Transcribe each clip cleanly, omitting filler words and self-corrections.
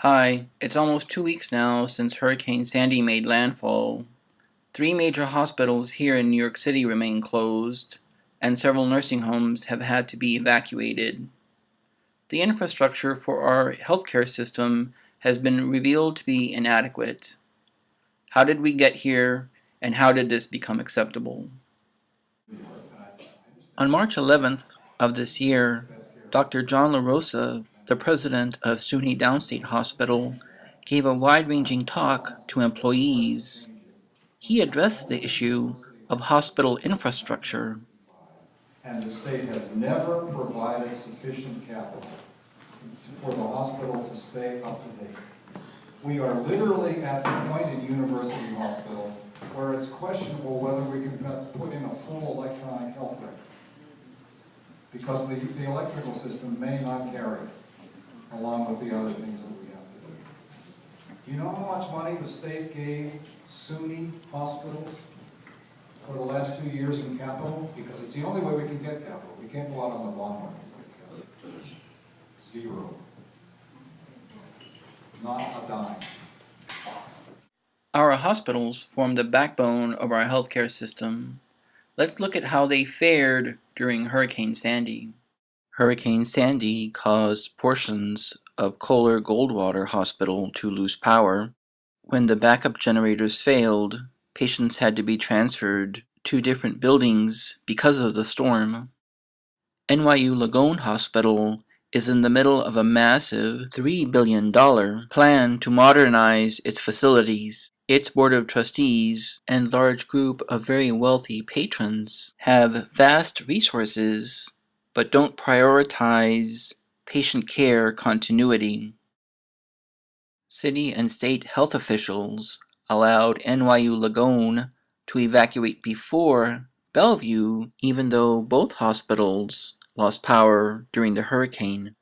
Hi, it's almost 2 weeks now since Hurricane Sandy made landfall. 3 major hospitals here in New York City remain closed, and several nursing homes have had to be evacuated. The infrastructure for our healthcare system has been revealed to be inadequate. How did we get here, and how did this become acceptable? On March 11th of this year, Dr. John LaRosa, the president of SUNY Downstate Hospital, gave a wide-ranging talk to employees. He addressed the issue of hospital infrastructure. And the state has never provided sufficient capital for the hospital to stay up to date. We are literally at the point in University Hospital where it's questionable whether we can put in a full electronic health record, because the electrical system may not carry it, along with the other things that we have to do. Do you know how much money the state gave SUNY hospitals for the last 2 years in capital? Because it's the only way we can get capital. We can't go out on the bond market. Zero. Not a dime. Our hospitals form the backbone of our healthcare system. Let's look at how they fared during Hurricane Sandy. Hurricane Sandy caused portions of Kohler Goldwater Hospital to lose power. When the backup generators failed, patients had to be transferred to different buildings because of the storm. NYU Langone Hospital is in the middle of a massive $3 billion plan to modernize its facilities. Its board of trustees and large group of very wealthy patrons have vast resources, but don't prioritize patient care continuity. City and state health officials allowed NYU Langone to evacuate before Bellevue, even though both hospitals lost power during the hurricane.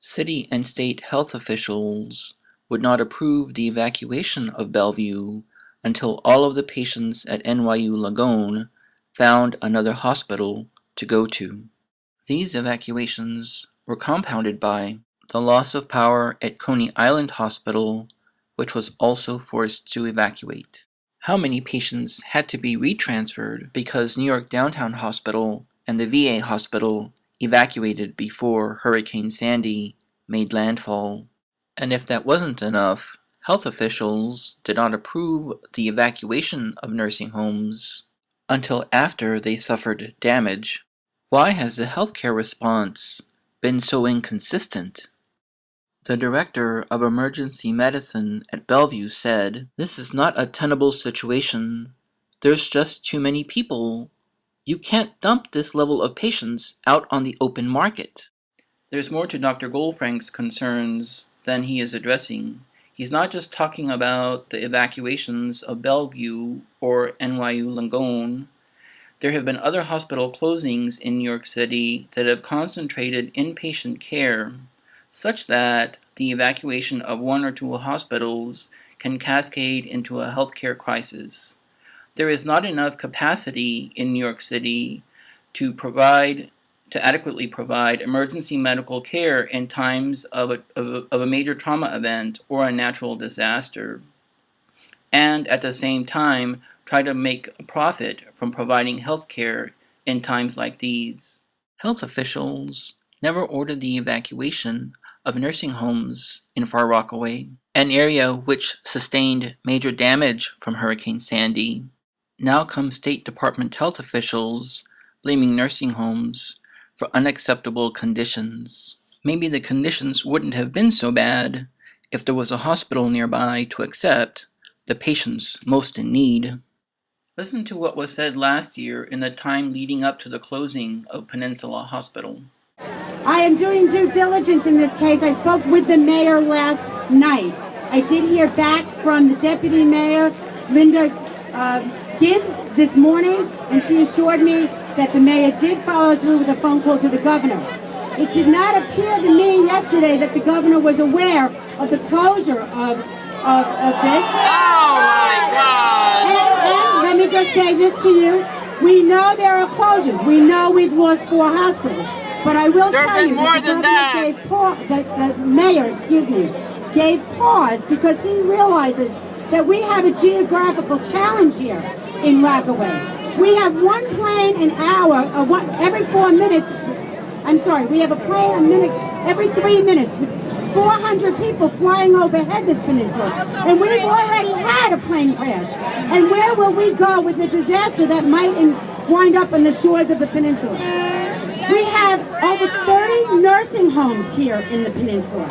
City and state health officials would not approve the evacuation of Bellevue until all of the patients at NYU Langone found another hospital to go to. These evacuations were compounded by the loss of power at Coney Island Hospital, which was also forced to evacuate. How many patients had to be retransferred because New York Downtown Hospital and the VA Hospital evacuated before Hurricane Sandy made landfall? And if that wasn't enough, health officials did not approve the evacuation of nursing homes until after they suffered damage. Why has the healthcare response been so inconsistent? The director of emergency medicine at Bellevue said, "This is not a tenable situation. There's just too many people. You can't dump this level of patients out on the open market." There's more to Dr. Goldfrank's concerns than he is addressing. He's not just talking about the evacuations of Bellevue or NYU Langone. There have been other hospital closings in New York City that have concentrated inpatient care, such that the evacuation of one or two hospitals can cascade into a healthcare crisis. There is not enough capacity in New York City to adequately provide emergency medical care in times of a major trauma event or a natural disaster, and at the same time try to make a profit from providing health care in times like these. Health officials never ordered the evacuation of nursing homes in Far Rockaway, an area which sustained major damage from Hurricane Sandy. Now come State Department health officials blaming nursing homes for unacceptable conditions. Maybe the conditions wouldn't have been so bad if there was a hospital nearby to accept the patients most in need. Listen to what was said last year in the time leading up to the closing of Peninsula Hospital. I am doing due diligence in this case. I spoke with the mayor last night. I did hear back from the deputy mayor, Linda Gibbs, this morning, and she assured me that the mayor did follow through with a phone call to the governor. It did not appear to me yesterday that the governor was aware of the closure of this. Oh my God! And let me just say this to you. We know there are closures. We know we've lost 4 hospitals. But I will tell you that the mayor, gave pause because he realizes that we have a geographical challenge here in Rockaway. We have one plane an hour, every 4 minutes. I'm sorry, we have a plane a minute every 3 minutes. 400 people flying overhead this peninsula. And we've already had a plane crash. And where will we go with the disaster that might wind up on the shores of the peninsula? We have over 30 nursing homes here in the peninsula.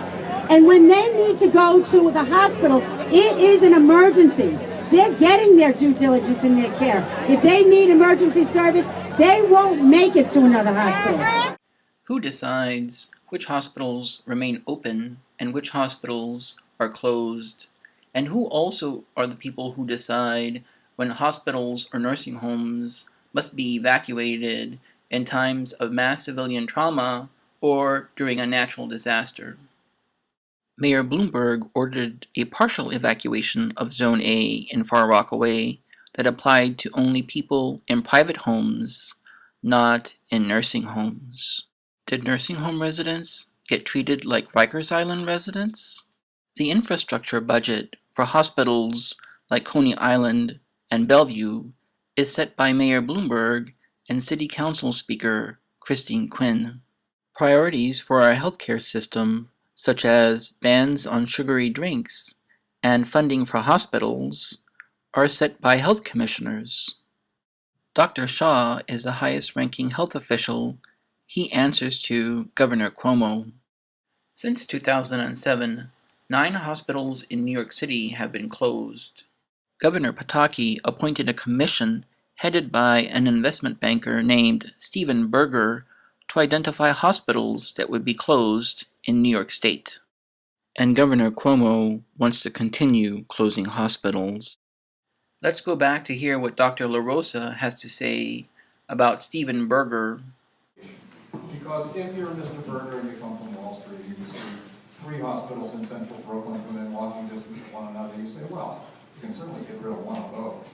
And when they need to go to the hospital, it is an emergency. They're getting their due diligence in their care. If they need emergency service, they won't make it to another hospital. Who decides which hospitals remain open and which hospitals are closed? And who also are the people who decide when hospitals or nursing homes must be evacuated in times of mass civilian trauma or during a natural disaster? Mayor Bloomberg ordered a partial evacuation of Zone A in Far Rockaway that applied to only people in private homes, not in nursing homes. Did nursing home residents get treated like Rikers Island residents? The infrastructure budget for hospitals like Coney Island and Bellevue is set by Mayor Bloomberg and City Council Speaker Christine Quinn. Priorities for our healthcare system, such as bans on sugary drinks and funding for hospitals, are set by health commissioners. Dr. Shaw is the highest-ranking health official. He answers to Governor Cuomo. Since 2007, 9 hospitals in New York City have been closed. Governor Pataki appointed a commission headed by an investment banker named Stephen Berger to identify hospitals that would be closed in New York State. And Governor Cuomo wants to continue closing hospitals. Let's go back to hear what Dr. LaRosa has to say about Stephen Berger. Because if you're Mr. Berger and you come from Wall Street and you see 3 hospitals in central Brooklyn within walking distance of one another, you say, well, you can certainly get rid of one of those.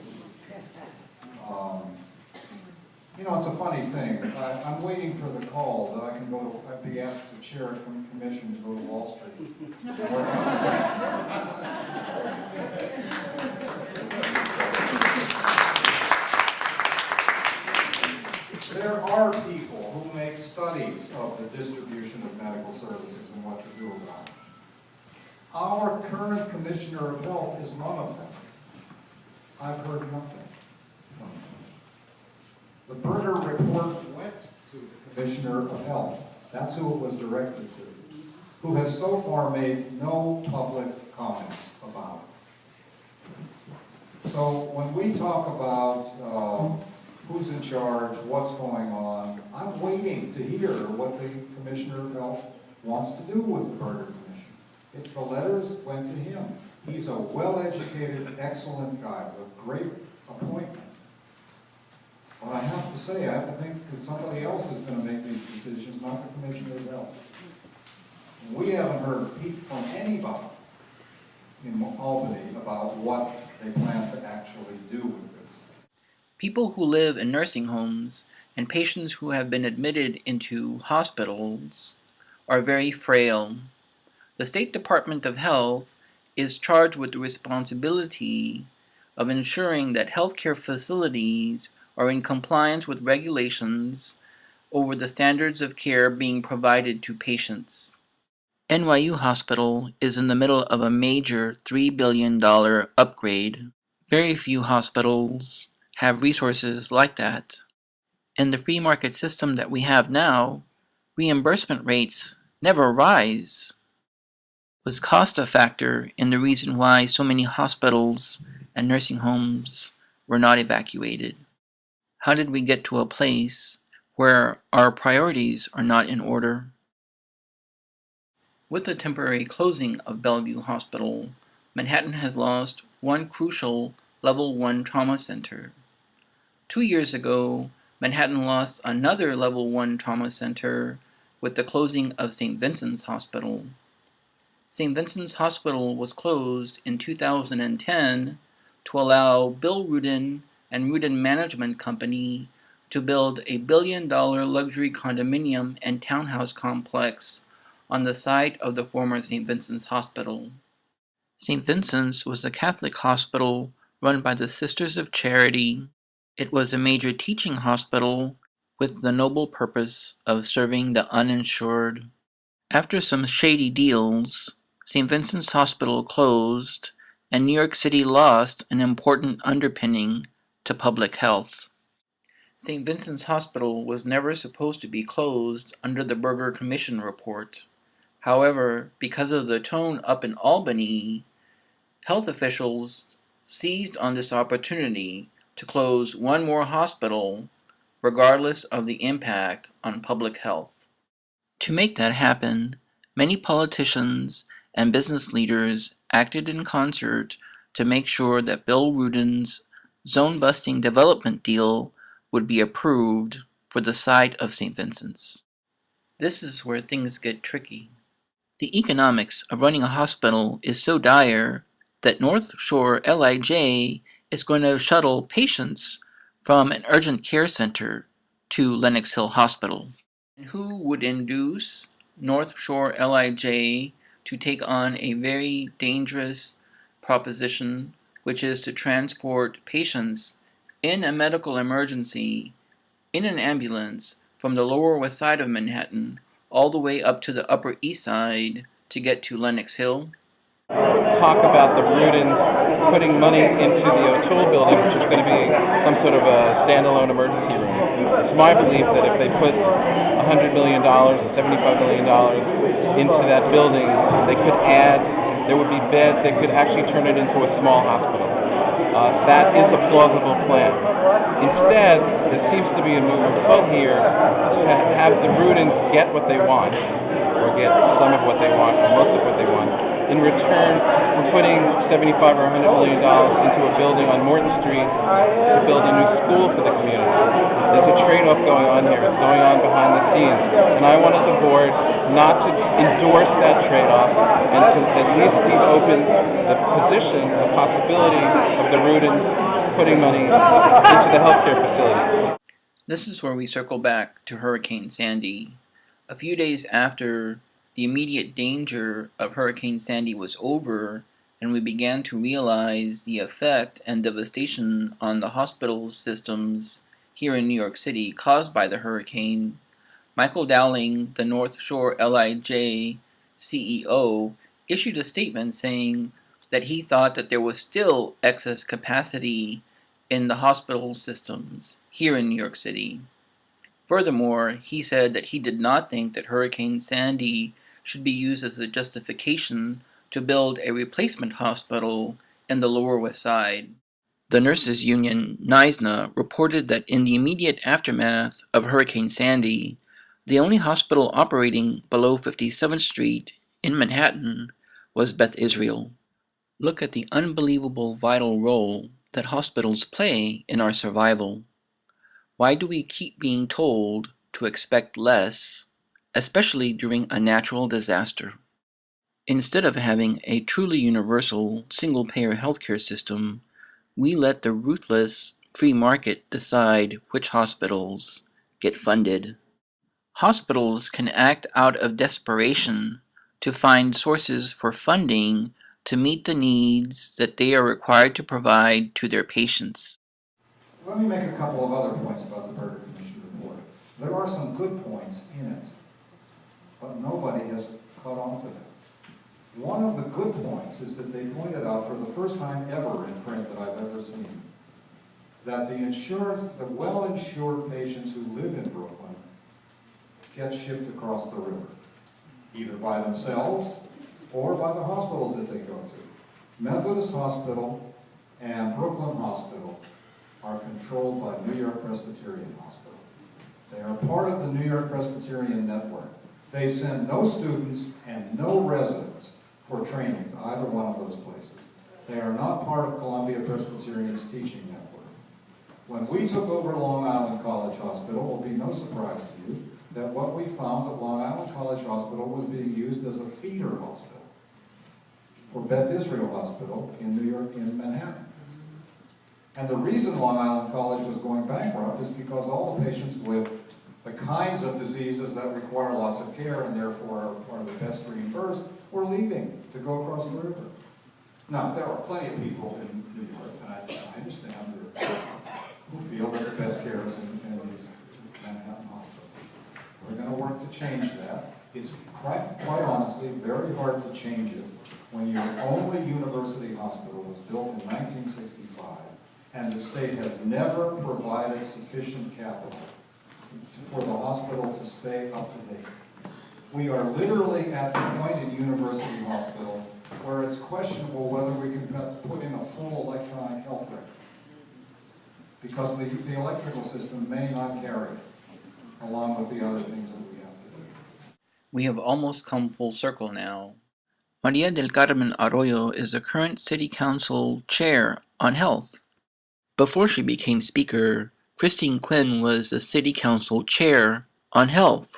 You know, it's a funny thing. I'm waiting for the call that I can go to, I'd be asked to chair a commission to go to Wall Street. There are people who make studies of the distribution of medical services and what to do about it. Our current Commissioner of Health is none of them. I've heard nothing. The Berger report went to the Commissioner of Health. That's who it was directed to, who has so far made no public comments about it. So when we talk about who's in charge, what's going on, I'm waiting to hear what the Commissioner of Health wants to do with the Berger Commission. If the letters went to him, he's a well-educated, excellent guy with a great appointment. But I have to say, I have to think that somebody else is going to make these decisions, not the Commissioner of Health. And we haven't heard a peep from anybody in Albany about what they plan to actually do with this. People who live in nursing homes and patients who have been admitted into hospitals are very frail. The State Department of Health is charged with the responsibility of ensuring that healthcare facilities are in compliance with regulations over the standards of care being provided to patients. NYU Hospital is in the middle of a major $3 billion upgrade. Very few hospitals have resources like that. In the free market system that we have now, reimbursement rates never rise. Was cost a factor in the reason why so many hospitals and nursing homes were not evacuated? How did we get to a place where our priorities are not in order? With the temporary closing of Bellevue Hospital, Manhattan has lost one crucial Level 1 trauma center. 2 years ago, Manhattan lost another Level 1 trauma center with the closing of St. Vincent's Hospital. St. Vincent's Hospital was closed in 2010 to allow Bill Rudin and Rudin Management Company to build a $1 billion luxury condominium and townhouse complex on the site of the former St. Vincent's Hospital. St. Vincent's was a Catholic hospital run by the Sisters of Charity. It was a major teaching hospital with the noble purpose of serving the uninsured. After some shady deals, St. Vincent's Hospital closed, and New York City lost an important underpinning to public health. St. Vincent's Hospital was never supposed to be closed under the Berger Commission report. However, because of the tone up in Albany, health officials seized on this opportunity to close one more hospital, regardless of the impact on public health. To make that happen, many politicians and business leaders acted in concert to make sure that Bill Rudin's zone-busting development deal would be approved for the site of St. Vincent's. This is where things get tricky. The economics of running a hospital is so dire that North Shore LIJ is going to shuttle patients from an urgent care center to Lenox Hill Hospital. And who would induce North Shore LIJ to take on a very dangerous proposition, which is to transport patients in a medical emergency in an ambulance from the Lower West Side of Manhattan all the way up to the Upper East Side to get to Lenox Hill? Talk about the Rudins putting money into the O'Toole building, which is going to be some sort of a standalone emergency room. It's my belief that if they put $100 million or $75 million into that building, they could add, there would be beds, they could actually turn it into a small hospital. That is a plausible plan. Instead, there seems to be a move afoot here to have the Rudins get what they want, or get some of what they want, or most of what they want, in return for putting $75 or $100 million into a building on Morton Street to build a new school for the community. There's a trade-off going on here. It's going on behind the scenes. And I wanted the board not to endorse that trade-off and to at least leave open the position, the possibility of the Rudins putting money into the healthcare facility. This is where we circle back to Hurricane Sandy. A few days after the immediate danger of Hurricane Sandy was over, and we began to realize the effect and devastation on the hospital systems here in New York City caused by the hurricane, Michael Dowling, the North Shore LIJ CEO, issued a statement saying that he thought that there was still excess capacity in the hospital systems here in New York City. Furthermore, he said that he did not think that Hurricane Sandy should be used as a justification to build a replacement hospital in the Lower West Side. The nurses union, NYSNA, reported that in the immediate aftermath of Hurricane Sandy, the only hospital operating below 57th Street in Manhattan was Beth Israel. Look at the unbelievable vital role that hospitals play in our survival. Why do we keep being told to expect less, especially during a natural disaster? Instead of having a truly universal, single-payer healthcare system, we let the ruthless free market decide which hospitals get funded. Hospitals can act out of desperation to find sources for funding to meet the needs that they are required to provide to their patients. Let me make a couple of other points about the Berger Commission report. There are some good points in it, but nobody has caught on to them. One of the good points is that they pointed out for the first time ever in print that I've ever seen that the well-insured patients who live in Brooklyn get shipped across the river, either by themselves or by the hospitals that they go to. Methodist Hospital and Brooklyn Hospital are controlled by New York Presbyterian Hospital. They are part of the New York Presbyterian network. They send no students and no residents for training to either one of those places. They are not part of Columbia Presbyterian's teaching network. When we took over Long Island College Hospital, it will be no surprise to you that what we found that Long Island College Hospital was being used as a feeder hospital for Beth Israel Hospital in New York, in Manhattan. And the reason Long Island College was going bankrupt is because all the patients with the kinds of diseases that require lots of care and therefore are the best reimbursed were leaving to go across the river. Now, there are plenty of people in New York, and I understand who feel that the best care is in these Manhattan hospitals. We're going to work to change that. It's quite honestly very hard to change it when your only university hospital was built in 1965, and the state has never provided sufficient capital for the hospital to stay up to date. We are literally at the point in University Hospital where it's questionable whether we can put in a full electronic health record, because the electrical system may not carry it, along with the other things that we have to do. We have almost come full circle now. Maria del Carmen Arroyo is the current City Council Chair on Health. Before she became Speaker, Christine Quinn was the City Council Chair on Health.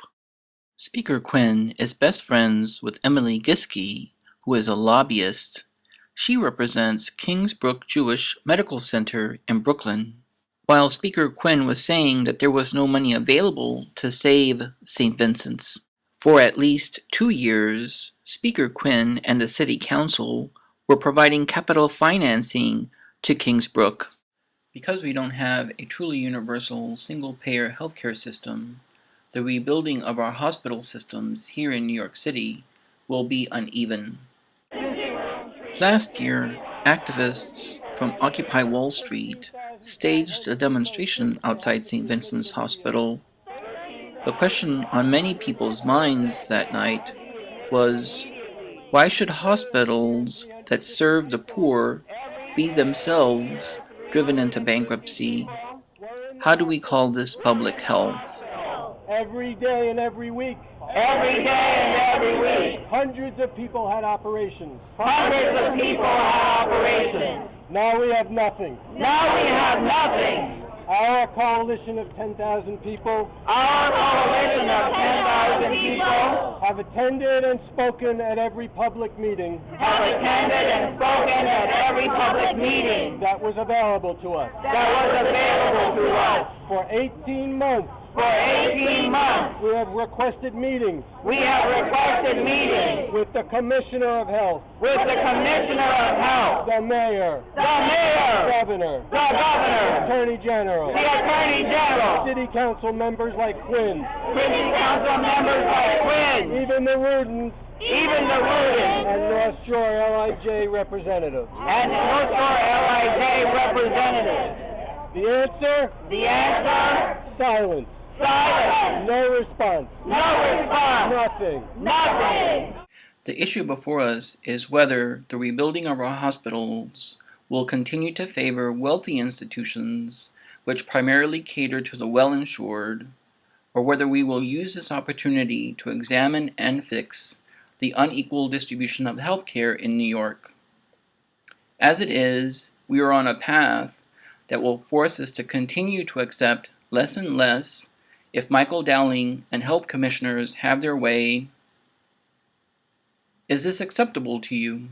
Speaker Quinn is best friends with Emily Giske, who is a lobbyist. She represents Kingsbrook Jewish Medical Center in Brooklyn. While Speaker Quinn was saying that there was no money available to save St. Vincent's, for at least 2 years, Speaker Quinn and the City Council were providing capital financing to Kingsbrook. Because we don't have a truly universal single-payer healthcare system, the rebuilding of our hospital systems here in New York City will be uneven. Last year, activists from Occupy Wall Street staged a demonstration outside St. Vincent's Hospital. The question on many people's minds that night was, why should hospitals that serve the poor be themselves driven into bankruptcy? How do we call this public health? Every day and every week. Every day and every week. Hundreds of people had operations. Hundreds of people have operations. Now we have nothing. Now we have nothing. Our coalition of 10,000 people Our coalition of 10,000 people have attended and spoken at every public meeting have attended and spoken at every public meeting that was available to us. that was available to us. For 18 months, For 18 months, we have requested meetings we have requested meetings with the Commissioner of Health, with the Commissioner of Health, the Mayor, the Mayor, Governor, the Governor, Attorney General, the Attorney General, City Council members like Quinn, City Council members like Quinn, even the Rudins, even the Rudin, and North Shore LIJ representatives. and North Shore LIJ representatives. The answer? The answer? Silence. Silence. No response. No response. Nothing. Nothing. The issue before us is whether the rebuilding of our hospitals will continue to favor wealthy institutions which primarily cater to the well-insured, or whether we will use this opportunity to examine and fix the unequal distribution of healthcare in New York. As it is, we are on a path that will force us to continue to accept less and less if Michael Dowling and health commissioners have their way. Is this acceptable to you?